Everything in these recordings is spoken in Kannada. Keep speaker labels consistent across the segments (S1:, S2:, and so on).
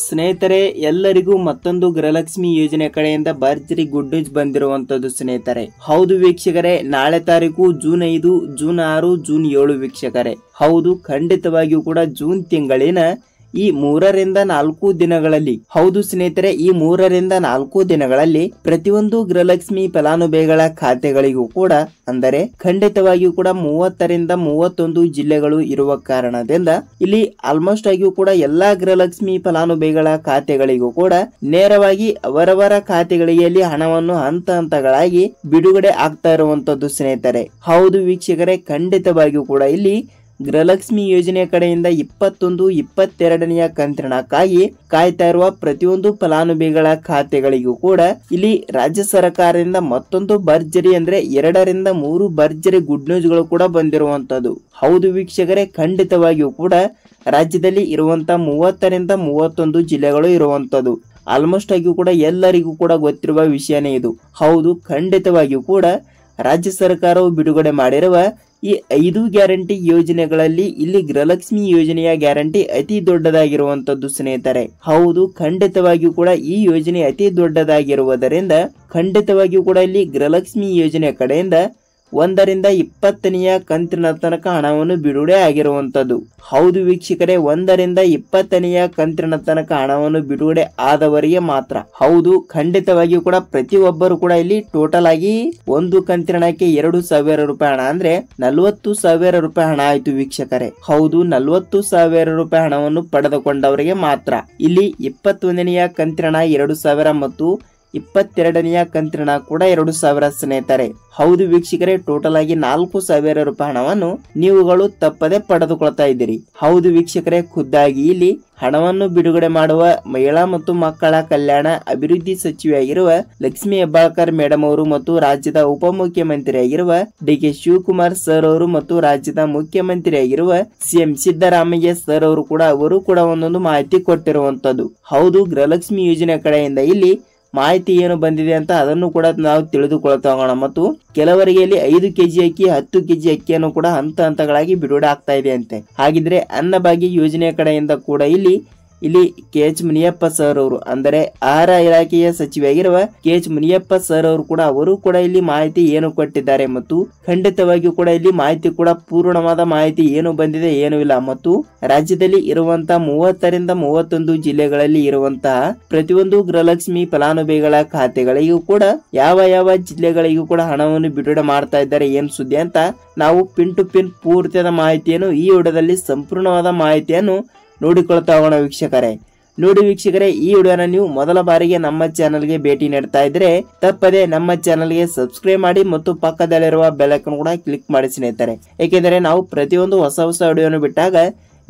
S1: ಸ್ನೇಹಿತರೆ, ಎಲ್ಲರಿಗೂ ಮತ್ತೊಂದು ಗೃಹಲಕ್ಷ್ಮಿ ಯೋಜನೆ ಕಡೆಯಿಂದ ಭರ್ಜರಿ ಗುಡ್ ನ್ಯೂಸ್ ಬಂದಿರುವಂತದ್ದು ಸ್ನೇಹಿತರೆ. ಹೌದು ವೀಕ್ಷಕರೇ, ನಾಳೆ ತಾರೀಕು ಜೂನ್ 5, ಜೂನ್ 6, ಜೂನ್ 7 ವೀಕ್ಷಕರೇ. ಹೌದು, ಖಂಡಿತವಾಗಿಯೂ ಕೂಡ ಜೂನ್ ತಿಂಗಳಿನ ಈ 3ರಿಂದ 4 ದಿನಗಳಲ್ಲಿ, ಹೌದು ಸ್ನೇಹಿತರೆ, ಈ 3ರಿಂದ 4 ದಿನಗಳಲ್ಲಿ ಪ್ರತಿಯೊಂದು ಗೃಹಲಕ್ಷ್ಮಿ ಫಲಾನುಭವಿಗಳ ಖಾತೆಗಳಿಗೂ ಕೂಡ, ಅಂದರೆ ಖಂಡಿತವಾಗಿಯೂ ಕೂಡ 30ರಿಂದ 31 ಜಿಲ್ಲೆಗಳು ಇರುವ ಕಾರಣದಿಂದ ಇಲ್ಲಿ ಆಲ್ಮೋಸ್ಟ್ ಆಗಿಯೂ ಕೂಡ ಎಲ್ಲಾ ಗೃಹಲಕ್ಷ್ಮಿ ಫಲಾನುಭವಿಗಳ ಖಾತೆಗಳಿಗೂ ಕೂಡ ನೇರವಾಗಿ ಅವರವರ ಖಾತೆಗಳಿಗೆ ಹಣವನ್ನು ಹಂತ ಹಂತಗಳಾಗಿ ಬಿಡುಗಡೆ ಆಗ್ತಾ ಇರುವಂತದ್ದು ಸ್ನೇಹಿತರೆ. ಹೌದು ವೀಕ್ಷಕರೇ, ಖಂಡಿತವಾಗಿಯೂ ಕೂಡ ಇಲ್ಲಿ ಗೃಹಲಕ್ಷ್ಮಿ ಯೋಜನೆ ಕಡೆಯಿಂದ 21, 22ನೆಯ ಕಂತಿನಕ್ಕಾಗಿ ಕಾಯ್ತಾ ಇರುವ ಪ್ರತಿಯೊಂದು ಫಲಾನುಭವಿಗಳ ಖಾತೆಗಳಿಗೂ ಕೂಡ ಇಲ್ಲಿ ರಾಜ್ಯ ಸರ್ಕಾರದಿಂದ ಮತ್ತೊಂದು ಭರ್ಜರಿ, ಅಂದ್ರೆ 2ರಿಂದ 3 ಭರ್ಜರಿ ಗುಡ್ ನ್ಯೂಸ್ ಗಳು ಕೂಡ ಬಂದಿರುವಂತದ್ದು. ಹೌದು ವೀಕ್ಷಕರೇ, ಖಂಡಿತವಾಗಿಯೂ ಕೂಡ ರಾಜ್ಯದಲ್ಲಿ ಇರುವಂತ 30ರಿಂದ 31 ಜಿಲ್ಲೆಗಳು ಇರುವಂತದ್ದು. ಆಲ್ಮೋಸ್ಟ್ ಆಗಿಯೂ ಕೂಡ ಎಲ್ಲರಿಗೂ ಕೂಡ ಗೊತ್ತಿರುವ ವಿಷಯನೇ ಇದು. ಹೌದು, ಖಂಡಿತವಾಗಿಯೂ ಕೂಡ ರಾಜ್ಯ ಸರ್ಕಾರವು ಬಿಡುಗಡೆ ಮಾಡಿರುವ ಈ 5 ಗ್ಯಾರಂಟಿ ಯೋಜನೆಗಳಲ್ಲಿ ಇಲ್ಲಿ ಗೃಹಲಕ್ಷ್ಮಿ ಯೋಜನೆಯ ಗ್ಯಾರಂಟಿ ಅತಿ ದೊಡ್ಡದಾಗಿರುವಂತದ್ದು ಸ್ನೇಹಿತರೆ. ಹೌದು, ಖಂಡಿತವಾಗಿಯೂ ಕೂಡ ಈ ಯೋಜನೆ ಅತಿ ದೊಡ್ಡದಾಗಿರುವುದರಿಂದ ಖಂಡಿತವಾಗಿಯೂ ಕೂಡ ಇಲ್ಲಿ ಗೃಹಲಕ್ಷ್ಮಿ ಯೋಜನೆ ಕಡೆಯಿಂದ 1ರಿಂದ 20ನೆಯ ಕಂತಿನ ತನಕ ಹಣವನ್ನು ಬಿಡುಗಡೆ ಆಗಿರುವಂತದ್ದು. ಹೌದು ವೀಕ್ಷಕರೇ, 1ರಿಂದ 20ನೆಯ ಕಂತಿನ ತನಕ ಹಣವನ್ನು ಬಿಡುಗಡೆ ಆದವರಿಗೆ ಮಾತ್ರ. ಹೌದು, ಖಂಡಿತವಾಗಿಯೂ ಕೂಡ ಪ್ರತಿಯೊಬ್ಬರು ಕೂಡ ಇಲ್ಲಿ ಟೋಟಲ್ ಆಗಿ ಒಂದು ಕಂತಿನಕ್ಕೆ 2,000 ರೂಪಾಯಿ ಹಣ, ಅಂದ್ರೆ 40,000 ರೂಪಾಯಿ ಹಣ ಆಯ್ತು ವೀಕ್ಷಕರೇ. ಹೌದು, 40,000 ರೂಪಾಯಿ ಹಣವನ್ನು ಪಡೆದುಕೊಂಡವರಿಗೆ ಮಾತ್ರ. ಇಲ್ಲಿ 21ನೆಯ ಕಂತಿನ 2,000 ಮತ್ತು 22ನೆಯ ಕಂತಿನ ಕೂಡ 2,000 ಸ್ನೇಹಿತರೆ. ಹೌದು ವೀಕ್ಷಕರೇ, ಟೋಟಲ್ ಆಗಿ 4,000 ರೂಪಾಯಿ ಹಣವನ್ನು ನೀವುಗಳು ತಪ್ಪದೆ ಪಡೆದುಕೊಳ್ತಾ ಇದ್ದೀರಿ. ಹೌದು ವೀಕ್ಷಕರೇ, ಖುದ್ದಾಗಿ ಇಲ್ಲಿ ಹಣವನ್ನು ಬಿಡುಗಡೆ ಮಾಡುವ ಮಹಿಳಾ ಮತ್ತು ಮಕ್ಕಳ ಕಲ್ಯಾಣ ಅಭಿವೃದ್ಧಿ ಸಚಿವೆಯಾಗಿರುವ ಲಕ್ಷ್ಮೀ ಹೆಬ್ಬಾಳ್ಕರ್ ಮೇಡಮ್ ಅವರು ಮತ್ತು ರಾಜ್ಯದ ಉಪಮುಖ್ಯಮಂತ್ರಿಯಾಗಿರುವ ಡಿ.ಕೆ. ಶಿವಕುಮಾರ್ ಸರ್ ಅವರು ಮತ್ತು ರಾಜ್ಯದ ಮುಖ್ಯಮಂತ್ರಿಯಾಗಿರುವ ಸಿಎಂ ಸಿದ್ದರಾಮಯ್ಯ ಸರ್ ಅವರು ಕೂಡ ಒಂದೊಂದು ಮಾಹಿತಿ ಕೊಟ್ಟಿರುವಂತದ್ದು. ಹೌದು, ಗೃಹಲಕ್ಷ್ಮಿ ಯೋಜನೆ ಕಡೆಯಿಂದ ಇಲ್ಲಿ ಮಾಹಿತಿ ಏನು ಬಂದಿದೆ ಅಂತ ಅದನ್ನು ಕೂಡ ನಾವು ತಿಳಿದುಕೊಳ್ತಾ ಹೋಗೋಣ. ಮತ್ತು ಕೆಲವರಿಗೆ ಇಲ್ಲಿ 5 ಕೆಜಿ ಅಕ್ಕಿ, 10 ಕೆಜಿ ಅಕ್ಕಿಯನ್ನು ಕೂಡ ಹಂತ ಹಂತಗಳಾಗಿ ಬಿಡುಗಡೆ ಆಗ್ತಾ ಇದೆ ಅಂತೆ. ಹಾಗಿದ್ರೆ ಅನ್ನಭಾಗ್ಯ ಯೋಜನೆ ಕಡೆಯಿಂದ ಕೂಡ ಇಲ್ಲಿ ಕೆ.ಎಚ್. ಮುನಿಯಪ್ಪ ಸರ್ ಅವರು, ಅಂದರೆ ಆಹಾರ ಇಲಾಖೆಯ ಸಚಿವರಾಗಿರುವ ಕೆ.ಎಚ್. ಮುನಿಯಪ್ಪ ಸರ್ ಅವರು ಕೂಡ ಇಲ್ಲಿ ಮಾಹಿತಿ ಏನು ಕೊಟ್ಟಿದ್ದಾರೆ ಮತ್ತು ಖಂಡಿತವಾಗಿಯೂ ಕೂಡ ಇಲ್ಲಿ ಮಾಹಿತಿ ಕೂಡ ಪೂರ್ಣವಾದ ಮಾಹಿತಿ ಏನು ಬಂದಿದೆ ಏನು ಇಲ್ಲ, ಮತ್ತು ರಾಜ್ಯದಲ್ಲಿ ಇರುವಂತಹ 30ರಿಂದ 31 ಜಿಲ್ಲೆಗಳಲ್ಲಿ ಇರುವಂತಹ ಪ್ರತಿಯೊಂದು ಗೃಹಲಕ್ಷ್ಮಿ ಫಲಾನುಭವಿಗಳ ಖಾತೆಗಳಿಗೂ ಕೂಡ ಯಾವ ಜಿಲ್ಲೆಗಳಿಗೂ ಕೂಡ ಹಣವನ್ನು ಬಿಡುಗಡೆ ಮಾಡ್ತಾ ಇದ್ದಾರೆ, ಏನ್ ಸುದ್ದಿ ಅಂತ ನಾವು ಪಿನ್ ಟು ಪಿನ್ ಪೂರ್ತಿಯಾದ ಮಾಹಿತಿಯನ್ನು ಈ ವಿಡಿಯೋದಲ್ಲಿ ಸಂಪೂರ್ಣವಾದ ಮಾಹಿತಿಯನ್ನು ನೋಡಿಕೊಳ್ತಾ ಹೋಗೋಣ ವೀಕ್ಷಕರೇ. ನೋಡಿ ವೀಕ್ಷಕರೇ, ಈ ವಿಡಿಯೋನ ನೀವು ಮೊದಲ ಬಾರಿಗೆ ನಮ್ಮ ಚಾನಲ್ಗೆ ಭೇಟಿ ನೀಡ್ತಾ ಇದ್ರೆ ತಪ್ಪದೆ ನಮ್ಮ ಚಾನಲ್ಗೆ ಸಬ್ಸ್ಕ್ರೈಬ್ ಮಾಡಿ ಮತ್ತು ಪಕ್ಕದಲ್ಲಿರುವ ಬೆಲ್ ಐಕಾನ್ ಕೂಡ ಕ್ಲಿಕ್ ಮಾಡಿ ಸ್ನೇಹಿತರೆ. ಏಕೆಂದರೆ ನಾವು ಪ್ರತಿಯೊಂದು ಹೊಸ ವಿಡಿಯೋನು ಬಿಟ್ಟಾಗ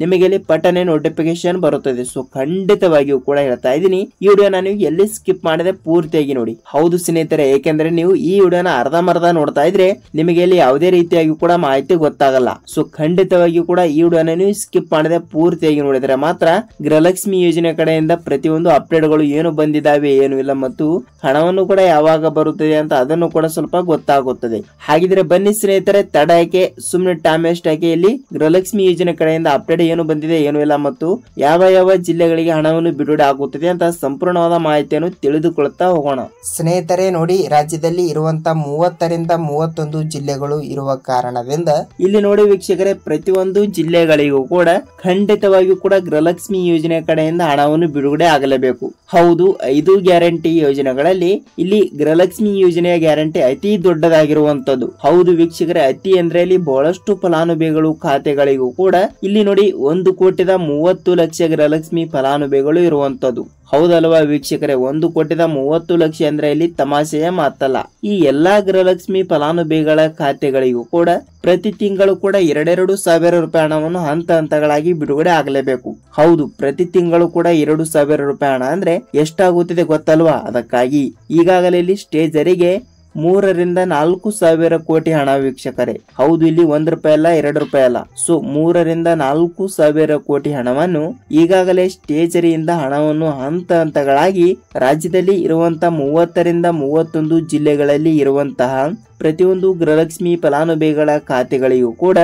S1: ನಿಮಗೆ ಇಲ್ಲಿ ಪಟ್ಟನೆ ನೋಟಿಫಿಕೇಶನ್ ಬರುತ್ತದೆ. ಸೊ ಖಂಡಿತವಾಗಿಯೂ ಕೂಡ ಹೇಳ್ತಾ ಇದ್ದೀನಿ, ಈ ವಿಡಿಯೋನ ನೀವು ಎಲ್ಲಿ ಸ್ಕಿಪ್ ಮಾಡದೆ ಪೂರ್ತಿಯಾಗಿ ನೋಡಿ. ಹೌದು ಸ್ನೇಹಿತರೆ, ಏಕೆಂದ್ರೆ ನೀವು ಈ ವಿಡಿಯೋನ ಅರ್ಧಂಬರ್ಧ ನೋಡ್ತಾ ಇದ್ರೆ ನಿಮಗೆ ಇಲ್ಲಿ ಯಾವುದೇ ರೀತಿಯಾಗಿ ಕೂಡ ಮಾಹಿತಿ ಗೊತ್ತಾಗಲ್ಲ. ಸೊ ಖಂಡಿತವಾಗಿಯೂ ಕೂಡ ಈ ವಿಡಿಯೋನ ನೀವು ಸ್ಕಿಪ್ ಮಾಡದೆ ಪೂರ್ತಿಯಾಗಿ ನೋಡಿದ್ರೆ ಮಾತ್ರ ಗೃಹಲಕ್ಷ್ಮಿ ಯೋಜನೆ ಕಡೆಯಿಂದ ಪ್ರತಿಯೊಂದು ಅಪ್ಡೇಟ್ಗಳು ಏನು ಬಂದಿದ್ದಾವೆ ಏನು ಇಲ್ಲ ಮತ್ತು ಹಣವನ್ನು ಕೂಡ ಯಾವಾಗ ಬರುತ್ತದೆ ಅಂತ ಅದನ್ನು ಕೂಡ ಸ್ವಲ್ಪ ಗೊತ್ತಾಗುತ್ತದೆ. ಹಾಗಿದ್ರೆ ಬನ್ನಿ ಸ್ನೇಹಿತರೆ, ತಡ ಯಾಕೆ, ಸುಮ್ಮನೆ ಟೈಮ್ ವೇಸ್ಟ್ ಯಾಕೆ, ಇಲ್ಲಿ ಗೃಹಲಕ್ಷ್ಮಿ ಯೋಜನೆ ಕಡೆಯಿಂದ ಅಪ್ಡೇಟ್ ಏನು ಬಂದಿದೆ ಏನು ಇಲ್ಲ ಮತ್ತು ಯಾವ ಜಿಲ್ಲೆಗಳಿಗೆ ಹಣವನ್ನು ಬಿಡುಗಡೆ ಆಗುತ್ತದೆ ಅಂತ ಸಂಪೂರ್ಣವಾದ ಮಾಹಿತಿಯನ್ನು ತಿಳಿದುಕೊಳ್ತಾ ಹೋಗೋಣ. ಸ್ನೇಹಿತರೆ ನೋಡಿ, ರಾಜ್ಯದಲ್ಲಿ ಇರುವಂತಹ 30ರಿಂದ 31 ಜಿಲ್ಲೆಗಳು ಇರುವ ಕಾರಣದಿಂದ ಇಲ್ಲಿ ನೋಡಿ ವೀಕ್ಷಕರೇ, ಪ್ರತಿಯೊಂದು ಜಿಲ್ಲೆಗಳಿಗೂ ಕೂಡ ಖಂಡಿತವಾಗಿಯೂ ಕೂಡ ಗೃಹಲಕ್ಷ್ಮಿ ಯೋಜನೆ ಕಡೆಯಿಂದ ಹಣವನ್ನು ಬಿಡುಗಡೆ ಆಗಲೇಬೇಕು. ಹೌದು, 5 ಗ್ಯಾರಂಟಿ ಯೋಜನೆಗಳಲ್ಲಿ ಇಲ್ಲಿ ಗೃಹಲಕ್ಷ್ಮಿ ಯೋಜನೆಯ ಗ್ಯಾರಂಟಿ ಅತಿ ದೊಡ್ಡದಾಗಿರುವಂತದ್ದು. ಹೌದು ವೀಕ್ಷಕರೇ, ಅತಿ ಅಂದ್ರೆ ಇಲ್ಲಿ ಬಹಳಷ್ಟು ಫಲಾನುಭವಿಗಳು ಖಾತೆಗಳಿಗೂ ಕೂಡ ಇಲ್ಲಿ ನೋಡಿ 1,30,30,00,000 ಗೃಹಲಕ್ಷ್ಮಿ ಫಲಾನುಭವಿಗಳು ಇರುವಂತದ್ದು. ಹೌದಲ್ವಾ ವೀಕ್ಷಕರೇ, 1,30,30,00,000 ಅಂದ್ರೆ ಇಲ್ಲಿ ತಮಾಷೆಯ ಮಾತಲ್ಲ. ಈ ಎಲ್ಲಾ ಗೃಹಲಕ್ಷ್ಮಿ ಫಲಾನುಭವಿಗಳ ಖಾತೆಗಳಿಗೂ ಕೂಡ ಪ್ರತಿ ತಿಂಗಳು ಕೂಡ 2,000 ರೂಪಾಯಿ ಹಣವನ್ನು ಹಂತ ಹಂತಗಳಾಗಿ ಬಿಡುಗಡೆ ಆಗಲೇಬೇಕು. ಹೌದು, ಪ್ರತಿ ತಿಂಗಳು ಕೂಡ 2,000 ರೂಪಾಯಿ ಹಣ ಅಂದ್ರೆ ಎಷ್ಟಾಗುತ್ತದೆ ಗೊತ್ತಲ್ವಾ? ಅದಕ್ಕಾಗಿ ಈಗಾಗಲೇ ಇಲ್ಲಿ ಸ್ಟೇಜರಿಗೆ 3ರಿಂದ 4,000 ಕೋಟಿ ಹಣ ವೀಕ್ಷಕರೇ. ಹೌದು, ಇಲ್ಲಿ 1 ರೂಪಾಯಿ ಅಲ್ಲ, 2 ರೂಪಾಯಿ ಅಲ್ಲ. ಸೊ 3ರಿಂದ 4,000 ಕೋಟಿ ಹಣವನ್ನು ಈಗಾಗಲೇ ಸ್ಟೇಜರಿಯಿಂದ ಹಣವನ್ನು ಹಂತ ಹಂತಗಳಾಗಿ ರಾಜ್ಯದಲ್ಲಿ ಇರುವಂತಹ 30ರಿಂದ 31 ಜಿಲ್ಲೆಗಳಲ್ಲಿ ಇರುವಂತಹ ಪ್ರತಿಯೊಂದು ಗೃಹಲಕ್ಷ್ಮಿ ಫಲಾನುಭವಿಗಳ ಖಾತೆಗಳಿಗೂ ಕೂಡ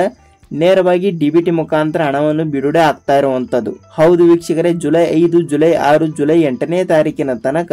S1: ನೇರವಾಗಿ ಡಿಬಿಟಿ ಮುಖಾಂತರ ಹಣವನ್ನು ಬಿಡುಗಡೆ ಆಗ್ತಾ ಇರುವಂತದ್ದು. ಹೌದು ವೀಕ್ಷಕರೇ, ಜುಲೈ 5, ಜುಲೈ 6, ಜುಲೈ 8ನೇ ತಾರೀಕಿನ ತನಕ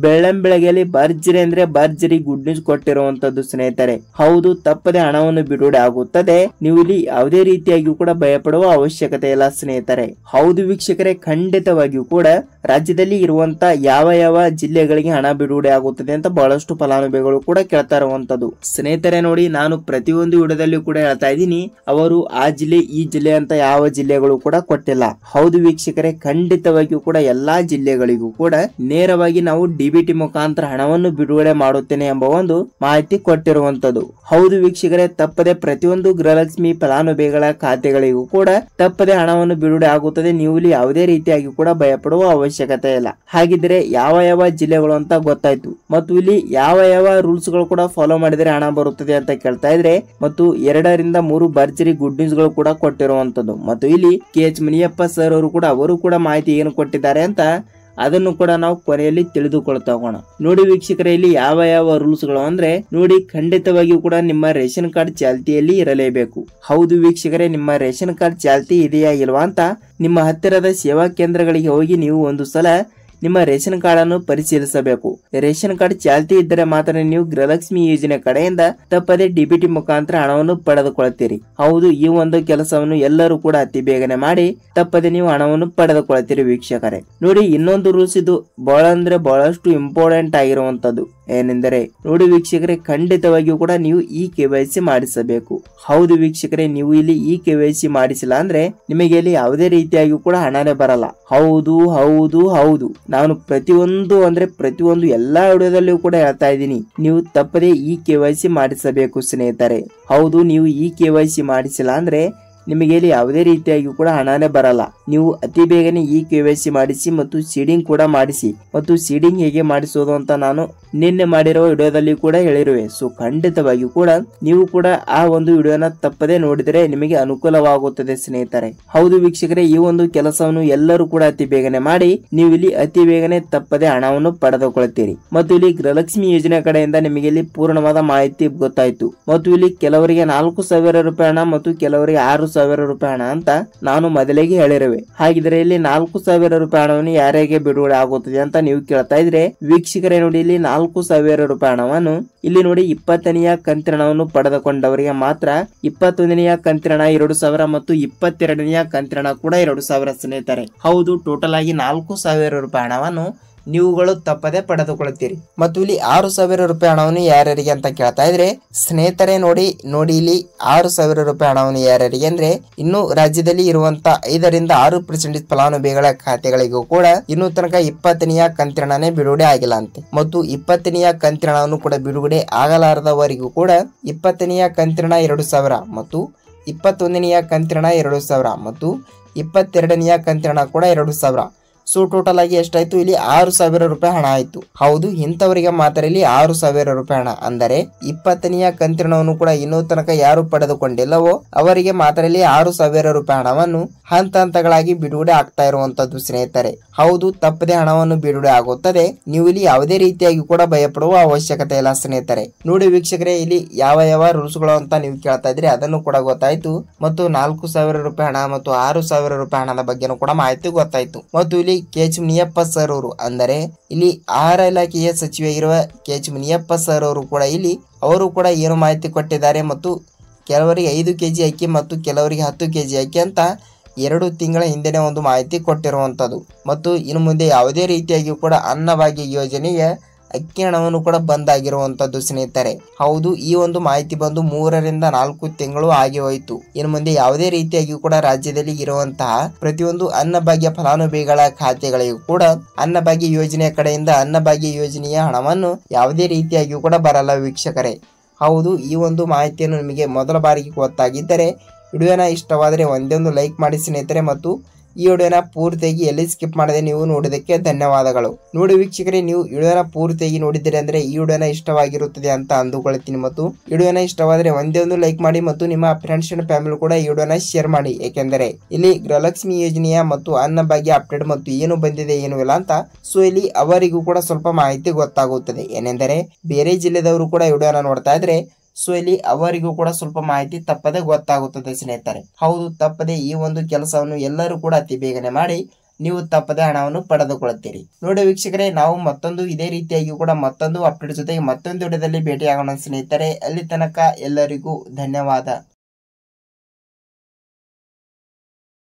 S1: ಬೆಳ್ಳಂಬೆಳಗ್ಗೆಯಲ್ಲಿ ಭರ್ಜರಿ ಅಂದ್ರೆ ಭರ್ಜರಿ ಗುಡ್ ನ್ಯೂಸ್ ಕೊಟ್ಟಿರುವಂತದ್ದು ಸ್ನೇಹಿತರೆ. ಹೌದು, ತಪ್ಪದೆ ಹಣವನ್ನು ಬಿಡುಗಡೆ ಆಗುತ್ತದೆ. ನೀವು ಇಲ್ಲಿ ಯಾವುದೇ ರೀತಿಯಾಗಿಯೂ ಕೂಡ ಭಯಪಡುವ ಅವಶ್ಯಕತೆ ಇಲ್ಲ ಸ್ನೇಹಿತರೆ. ಹೌದು ವೀಕ್ಷಕರೇ, ಖಂಡಿತವಾಗಿಯೂ ಕೂಡ ರಾಜ್ಯದಲ್ಲಿ ಇರುವಂತ ಯಾವ ಯಾವ ಜಿಲ್ಲೆಗಳಿಗೆ ಹಣ ಬಿಡುಗಡೆ ಆಗುತ್ತದೆ ಅಂತ ಬಹಳಷ್ಟು ಫಲಾನುಭವಿಗಳು ಕೂಡ ಕೇಳ್ತಾ ಇರುವಂತದ್ದು ಸ್ನೇಹಿತರೆ. ನೋಡಿ, ನಾನು ಪ್ರತಿಯೊಂದು ವಿಡಿಯೋದಲ್ಲಿ ಕೂಡ ಹೇಳ್ತಾ ಇದ್ದೀನಿ, ಅವರು ಆ ಜಿಲ್ಲೆ ಈ ಜಿಲ್ಲೆ ಅಂತ ಯಾವ ಜಿಲ್ಲೆಗಳು ಕೂಡ ಕೊಟ್ಟಿಲ್ಲ. ಹೌದು ವೀಕ್ಷಕರೇ, ಖಂಡಿತವಾಗಿಯೂ ಕೂಡ ಎಲ್ಲಾ ಜಿಲ್ಲೆಗಳಿಗೂ ಕೂಡ ನೇರವಾಗಿ ನಾವು ಡಿಬಿಟಿ ಮುಖಾಂತರ ಹಣವನ್ನು ಬಿಡುಗಡೆ ಮಾಡುತ್ತೇನೆ ಎಂಬ ಒಂದು ಮಾಹಿತಿ ಕೊಟ್ಟಿರುವಂತದ್ದು. ಹೌದು ವೀಕ್ಷಕರೇ, ತಪ್ಪದೆ ಪ್ರತಿಯೊಂದು ಗೃಹಲಕ್ಷ್ಮಿ ಫಲಾನುಭವಿಗಳ ಖಾತೆಗಳಿಗೂ ಕೂಡ ತಪ್ಪದೆ ಹಣವನ್ನು ಬಿಡುಗಡೆ ಆಗುತ್ತದೆ. ನೀವು ಇಲ್ಲಿ ಯಾವುದೇ ರೀತಿಯಾಗಿ ಕೂಡ ಭಯಪಡುವ ಅವಶ್ಯಕತೆ ಇಲ್ಲ. ಹಾಗಿದ್ರೆ ಯಾವ ಯಾವ ಜಿಲ್ಲೆಗಳು ಅಂತ ಗೊತ್ತಾಯ್ತು, ಮತ್ತು ಇಲ್ಲಿ ಯಾವ ಯಾವ ರೂಲ್ಸ್ ಗಳು ಕೂಡ ಫಾಲೋ ಮಾಡಿದರೆ ಹಣ ಬರುತ್ತದೆ ಅಂತ ಕೇಳ್ತಾ ಇದ್ರೆ, ಮತ್ತು 2 ರಿಂದ 3 ಭರ್ಜರಿ ಗುಡ್ ನ್ಯೂಸ್ ಗಳು ಕೂಡ ಕೊಟ್ಟಿರುವಂತದ್ದು. ಮತ್ತು ಇಲ್ಲಿ KH ಮುನಿಯಪ್ಪ ಸರ್ ಅವರು ಕೂಡ ಮಾಹಿತಿ ಏನು ಕೊಟ್ಟಿದ್ದಾರೆ ಅಂತ ಅದನ್ನು ಕೂಡ ನಾವು ಕೊನೆಯಲ್ಲಿ ತಿಳಿದುಕೊಳ್ತಾ ಹೋಗೋಣ. ನೋಡಿ ವೀಕ್ಷಕರೇ, ಇಲ್ಲಿ ಯಾವ ಯಾವ ರೂಲ್ಸ್ ಗಳು ಅಂದ್ರೆ ನೋಡಿ, ಖಂಡಿತವಾಗಿಯೂ ಕೂಡ ನಿಮ್ಮ ರೇಷನ್ ಕಾರ್ಡ್ ಚಾಲ್ತಿಯಲ್ಲಿ ಇರಲೇಬೇಕು. ಹೌದು ವೀಕ್ಷಕರೇ, ನಿಮ್ಮ ರೇಷನ್ ಕಾರ್ಡ್ ಚಾಲ್ತಿ ಇದೆಯಾ ಇಲ್ವಾ ಅಂತ ನಿಮ್ಮ ಹತ್ತಿರದ ಸೇವಾ ಕೇಂದ್ರಗಳಿಗೆ ಹೋಗಿ ನೀವು ಒಂದು ಸಲ ನಿಮ್ಮ ರೇಷನ್ ಕಾರ್ಡ್ ಅನ್ನು ಪರಿಶೀಲಿಸಬೇಕು. ರೇಷನ್ ಕಾರ್ಡ್ ಚಾಲ್ತಿ ಇದ್ದರೆ ಮಾತ್ರ ನೀವು ಗೃಹಲಕ್ಷ್ಮಿ ಯೋಜನೆ ಕಡೆಯಿಂದ ತಪ್ಪದೆ ಡಿಬಿಟಿ ಮುಖಾಂತರ ಹಣವನ್ನು ಪಡೆದುಕೊಳ್ತೀರಿ. ಹೌದು, ಈ ಒಂದು ಕೆಲಸವನ್ನು ಎಲ್ಲರೂ ಕೂಡ ಅತಿ ಬೇಗನೆ ಮಾಡಿ ತಪ್ಪದೆ ನೀವು ಹಣವನ್ನು ಪಡೆದುಕೊಳ್ತೀರಿ ವೀಕ್ಷಕರೇ. ನೋಡಿ, ಇನ್ನೊಂದು ರೂಲ್ಸ್ ಇದು ಬಹಳ ಅಂದ್ರೆ ಬಹಳಷ್ಟು ಇಂಪಾರ್ಟೆಂಟ್ ಆಗಿರುವಂತದ್ದು ಏನೆಂದರೆ, ನೋಡಿ ವೀಕ್ಷಕರೇ, ಖಂಡಿತವಾಗಿಯೂ ಕೂಡ ನೀವು ಈ KYC ಮಾಡಿಸಬೇಕು. ಹೌದು ವೀಕ್ಷಕರೇ, ನೀವು ಇಲ್ಲಿ ಈ KYC ಮಾಡಿಸಿಲ್ಲ ಅಂದ್ರೆ ನಿಮಗೆ ಇಲ್ಲಿ ಯಾವುದೇ ರೀತಿಯಾಗಿ ಕೂಡ ಹಣನೇ ಬರಲ್ಲ. ಹೌದು ಹೌದು ಹೌದು, ನಾನು ಪ್ರತಿಯೊಂದು ಎಲ್ಲಾ ವಿಡಿಯೋದಲ್ಲಿಯೂ ಕೂಡ ಹೇಳ್ತಾ ಇದ್ದೀನಿ, ನೀವು ತಪ್ಪದೆ ಈ KYC ಮಾಡಿಸಬೇಕು ಸ್ನೇಹಿತರೆ. ಹೌದು, ನೀವು ಈ KYC ಮಾಡಿಸಿಲ್ಲ ಅಂದ್ರೆ ನಿಮಗೆ ಇಲ್ಲಿ ಯಾವುದೇ ರೀತಿಯಾಗಿ ಕೂಡ ಹಣನೇ ಬರಲ್ಲ. ನೀವು ಅತಿ ಬೇಗನೆ ಈ KYC ಮಾಡಿಸಿ ಮತ್ತು ಸೀಡಿಂಗ್ ಕೂಡ ಮಾಡಿಸಿ. ಮತ್ತು ಸೀಡಿಂಗ್ ಹೇಗೆ ಮಾಡಿಸೋದು ಅಂತ ನಾನು ನಿನ್ನೆ ಮಾಡಿರುವ ವಿಡಿಯೋದಲ್ಲಿ ಕೂಡ ಹೇಳಿರುವೆ. ಸೊ ಖಂಡಿತವಾಗಿಯೂ ಕೂಡ ನೀವು ಕೂಡ ಆ ಒಂದು ವಿಡಿಯೋನ ತಪ್ಪದೆ ನೋಡಿದರೆ ನಿಮಗೆ ಅನುಕೂಲವಾಗುತ್ತದೆ ಸ್ನೇಹಿತರೆ. ಹೌದು ವೀಕ್ಷಕರೇ, ಈ ಒಂದು ಕೆಲಸವನ್ನು ಎಲ್ಲರೂ ಕೂಡ ಅತಿ ಬೇಗನೆ ಮಾಡಿ ನೀವು ಇಲ್ಲಿ ಅತಿ ಬೇಗನೆ ತಪ್ಪದೆ ಹಣವನ್ನು ಪಡೆದುಕೊಳ್ತೀರಿ. ಮತ್ತು ಇಲ್ಲಿ ಗೃಹಲಕ್ಷ್ಮಿ ಯೋಜನೆ ಕಡೆಯಿಂದ ನಿಮಗೆ ಇಲ್ಲಿ ಪೂರ್ಣವಾದ ಮಾಹಿತಿ ಗೊತ್ತಾಯ್ತು. ಮತ್ತು ಇಲ್ಲಿ ಕೆಲವರಿಗೆ 4,000 ರೂಪಾಯಿ ಹಣ ಮತ್ತು ಕೆಲವರಿಗೆ 6,000 ರೂಪಾಯಿ ಹಣ ಅಂತ ನಾನು ಮೊದಲಿಗೆ ಹೇಳಿರುವೆ. ಹಾಗಿದ್ರೆ ಇಲ್ಲಿ 4,000 ರೂಪಾಯಿ ಹಣವನ್ನು ಯಾರಿಗೆ ಬಿಡುಗಡೆ ಆಗುತ್ತದೆ ಅಂತ ನೀವು ಕೇಳ್ತಾ ಇದ್ರೆ, ವೀಕ್ಷಕರೇ ನೋಡಿ, ಇಲ್ಲಿ 4,000 ರೂಪಾಯಿ ಹಣವನ್ನು ಇಲ್ಲಿ ನೋಡಿ 20ನೆಯ ಕಂತಿನ ಹಣವನ್ನು ಪಡೆದುಕೊಂಡವರಿಗೆ ಮಾತ್ರ 21ನೆಯ ಕಂತಿನ ಹಣ 2,000 ಮತ್ತು 22ನೆಯ ಕಂತಿನ ಹಣ ಕೂಡ 2,000 ಸ್ನೇಹಿತರೆ. ಹೌದು, ಟೋಟಲ್ ಆಗಿ 4,000 ರೂಪಾಯಿ ಹಣವನ್ನು ನೀವುಗಳು ತಪ್ಪದೆ ಪಡೆದುಕೊಳ್ಳುತ್ತೀರಿ. ಮತ್ತು ಇಲ್ಲಿ 6,000 ರೂಪಾಯಿ ಹಣವನ್ನು ಯಾರ್ಯಾರಿಗೆ ಅಂತ ಕೇಳ್ತಾ ಇದ್ರೆ, ಸ್ನೇಹಿತರೆ ನೋಡಿ ಇಲ್ಲಿ 6,000 ರೂಪಾಯಿ ಹಣವನ್ನು ಯಾರ್ಯಾರಿಗೆ ಅಂದ್ರೆ ಇನ್ನು ರಾಜ್ಯದಲ್ಲಿ ಇರುವಂತ 5 ರಿಂದ 6% ಫಲಾನುಭವಿಗಳ ಖಾತೆಗಳಿಗೂ ಕೂಡ ಇನ್ನು ತನಕ 20ನೆಯ ಕಂತಿನ ಹಣನೇ ಬಿಡುಗಡೆ ಆಗಿಲ್ಲ ಅಂತೆ. ಮತ್ತು 20ನೆಯ ಕಂತಿನ ಹಣವನ್ನು ಕೂಡ ಬಿಡುಗಡೆ ಆಗಲಾರದವರಿಗೂ ಕೂಡ 20ನೆಯ ಕಂತಿನ ಹಣ 2,000 ಮತ್ತು 21ನೆಯ ಕಂತಿನ ಹಣ 2,000 ಮತ್ತು 22ನೆಯ ಕಂತಿನ ಹಣ ಕೂಡ 2,000. ಸೊ ಟೋಟಲ್ ಆಗಿ ಎಷ್ಟಾಯ್ತು, ಇಲ್ಲಿ 6,000 ರೂಪಾಯಿ ಹಣ ಆಯ್ತು. ಹೌದು, ಇಂಥವರಿಗೆ ಮಾತ್ರ ಇಲ್ಲಿ 6,000 ರೂಪಾಯಿ ಹಣ ಅಂದರೆ 20ನೆಯ ಕಂತಿನವನ್ನು ಕೂಡ ಇನ್ನೂ ತನಕ ಯಾರು ಪಡೆದುಕೊಂಡಿಲ್ಲವೋ ಅವರಿಗೆ ಮಾತ್ರ ಇಲ್ಲಿ 6,000 ರೂಪಾಯಿ ಹಣವನ್ನು ಹಂತ ಹಂತಗಳಾಗಿ ಬಿಡುಗಡೆ ಆಗ್ತಾ ಇರುವಂತದ್ದು ಸ್ನೇಹಿತರೆ. ಹೌದು, ತಪ್ಪದೆ ಹಣವನ್ನು ಬಿಡುಗಡೆ ಆಗುತ್ತದೆ. ನೀವು ಇಲ್ಲಿ ಯಾವುದೇ ರೀತಿಯಾಗಿ ಕೂಡ ಭಯಪಡುವ ಅವಶ್ಯಕತೆ ಇಲ್ಲ ಸ್ನೇಹಿತರೆ. ನೋಡಿ ವೀಕ್ಷಕರೇ, ಇಲ್ಲಿ ಯಾವ ಯಾವ ರೂಲ್ಸ್ ಗಳು ಅಂತ ನೀವು ಕೇಳ್ತಾ ಇದ್ರಿ, ಅದನ್ನು ಕೂಡ ಗೊತ್ತಾಯ್ತು. ಮತ್ತು 4,000 ರೂಪಾಯಿ ಹಣ ಮತ್ತು 6,000 ರೂಪಾಯಿ ಹಣದ ಬಗ್ಗೆನೂ ಕೂಡ ಮಾಹಿತಿ ಗೊತ್ತಾಯ್ತು. ಮತ್ತು ಇಲ್ಲಿ KH ಮುನಿಯಪ್ಪ ಸರ್ ಅವರು ಅಂದರೆ ಇಲ್ಲಿ ಆಹಾರ ಇಲಾಖೆಯ ಸಚಿವರಾಗಿರುವ KH ಮುನಿಯಪ್ಪ ಸರ್ ಅವರು ಕೂಡ ಇಲ್ಲಿ ಅವರು ಕೂಡ ಏನು ಮಾಹಿತಿ ಕೊಟ್ಟಿದ್ದಾರೆ, ಮತ್ತು ಕೆಲವರಿಗೆ 5 kg ಅಕ್ಕಿ ಮತ್ತು ಕೆಲವರಿಗೆ 10 kg ಅಕ್ಕಿ ಅಂತ 2 ತಿಂಗಳ ಹಿಂದೆನೆ ಒಂದು ಮಾಹಿತಿ ಕೊಟ್ಟಿರುವಂತದ್ದು. ಮತ್ತು ಇನ್ನು ಮುಂದೆ ಯಾವುದೇ ರೀತಿಯಾಗಿ ಕೂಡ ಅನ್ನಭಾಗ್ಯ ಯೋಜನೆಯ ಅಕ್ಕಿ ಹಣವನ್ನು ಕೂಡ ಬಂದ್ ಆಗಿರುವಂತದ್ದು ಸ್ನೇಹಿತರೆ. ಹೌದು, ಈ ಒಂದು ಮಾಹಿತಿ ಬಂದು 3 ರಿಂದ 4 ತಿಂಗಳು ಆಗಿ ಹೋಯಿತು. ಇನ್ನು ಮುಂದೆ ಯಾವುದೇ ರೀತಿಯಾಗಿ ಕೂಡ ರಾಜ್ಯದಲ್ಲಿ ಇರುವಂತಹ ಪ್ರತಿಯೊಂದು ಅನ್ನಭಾಗ್ಯ ಫಲಾನುಭವಿಗಳ ಖಾತೆಗಳಿಗೂ ಕೂಡ ಅನ್ನಭಾಗ್ಯ ಯೋಜನೆಯ ಕಡೆಯಿಂದ ಅನ್ನಭಾಗ್ಯ ಯೋಜನೆಯ ಹಣವನ್ನು ಯಾವುದೇ ರೀತಿಯಾಗಿ ಕೂಡ ಬರಲ್ಲ ವೀಕ್ಷಕರೇ. ಹೌದು, ಈ ಒಂದು ಮಾಹಿತಿಯನ್ನು ನಿಮಗೆ ಮೊದಲ ಬಾರಿಗೆ ಗೊತ್ತಾಗಿದ್ದರೆ ವಿಡಿಯೋನ ಇಷ್ಟವಾದರೆ ಒಂದೊಂದು ಲೈಕ್ ಮಾಡಿ ಸ್ನೇಹಿತರೆ. ಮತ್ತು ಈ ವಿಡಿಯೋನ ಪೂರ್ತಿಯಾಗಿ ಎಲ್ಲಿ ಸ್ಕಿಪ್ ಮಾಡದೆ ನೀವು ನೋಡಿದಕ್ಕೆ ಧನ್ಯವಾದಗಳು. ನೋಡಿ ವೀಕ್ಷಕರೇ, ನೀವು ವಿಡಿಯೋನ ಪೂರ್ತಿಯಾಗಿ ನೋಡಿದ್ದೀರಿ ಅಂದ್ರೆ ಈ ವಿಡಿಯೋನ ಇಷ್ಟವಾಗಿರುತ್ತದೆ ಅಂತ ಅಂದುಕೊಳ್ತೀನಿ. ಮತ್ತು ವಿಡಿಯೋನ ಇಷ್ಟವಾದರೆ ಒಂದೇ ಒಂದು ಲೈಕ್ ಮಾಡಿ ಮತ್ತು ನಿಮ್ಮ ಫ್ರೆಂಡ್ಸ್ ಅಂಡ್ ಫ್ಯಾಮಿಲಿ ಕೂಡ ಈ ವಿಡಿಯೋನ ಶೇರ್ ಮಾಡಿ. ಏಕೆಂದರೆ ಇಲ್ಲಿ ಗೃಹಲಕ್ಷ್ಮಿ ಯೋಜನೆಯ ಮತ್ತು ಅನ್ನಭಾಗ್ಯ ಅಪ್ಡೇಟ್ ಮತ್ತು ಏನು ಬಂದಿದೆ ಏನು ಇಲ್ಲ ಅಂತ ಸೊ ಇಲ್ಲಿ ಅವರಿಗೂ ಕೂಡ ಸ್ವಲ್ಪ ಮಾಹಿತಿ ಗೊತ್ತಾಗುತ್ತದೆ. ಏನೆಂದರೆ ಬೇರೆ ಜಿಲ್ಲೆದವರು ಕೂಡ ವಿಡಿಯೋನ ನೋಡ್ತಾ ಇದ್ರೆ ಸೊ ಇಲ್ಲಿ ಅವರಿಗೂ ಕೂಡ ಸ್ವಲ್ಪ ಮಾಹಿತಿ ತಪ್ಪದೆ ಗೊತ್ತಾಗುತ್ತದೆ ಸ್ನೇಹಿತರೆ. ಹೌದು, ತಪ್ಪದೆ ಈ ಒಂದು ಕೆಲಸವನ್ನು ಎಲ್ಲರೂ ಕೂಡ ಅತಿ ಬೇಗನೆ ಮಾಡಿ ನೀವು ತಪ್ಪದೆ ಹಣವನ್ನು ಪಡೆದುಕೊಳ್ಳುತ್ತೀರಿ. ನೋಡಿ ವೀಕ್ಷಕರೇ, ನಾವು ಮತ್ತೊಂದು ಇದೇ ರೀತಿಯಾಗಿ ಕೂಡ ಮತ್ತೊಂದು ಅಪ್ಡೇಟ್ ಜೊತೆಗೆ ಮತ್ತೊಂದು ವಿಡಿಯೋದಲ್ಲಿ ಭೇಟಿಯಾಗೋಣ ಸ್ನೇಹಿತರೆ. ಅಲ್ಲಿ ತನಕ ಎಲ್ಲರಿಗೂ ಧನ್ಯವಾದ.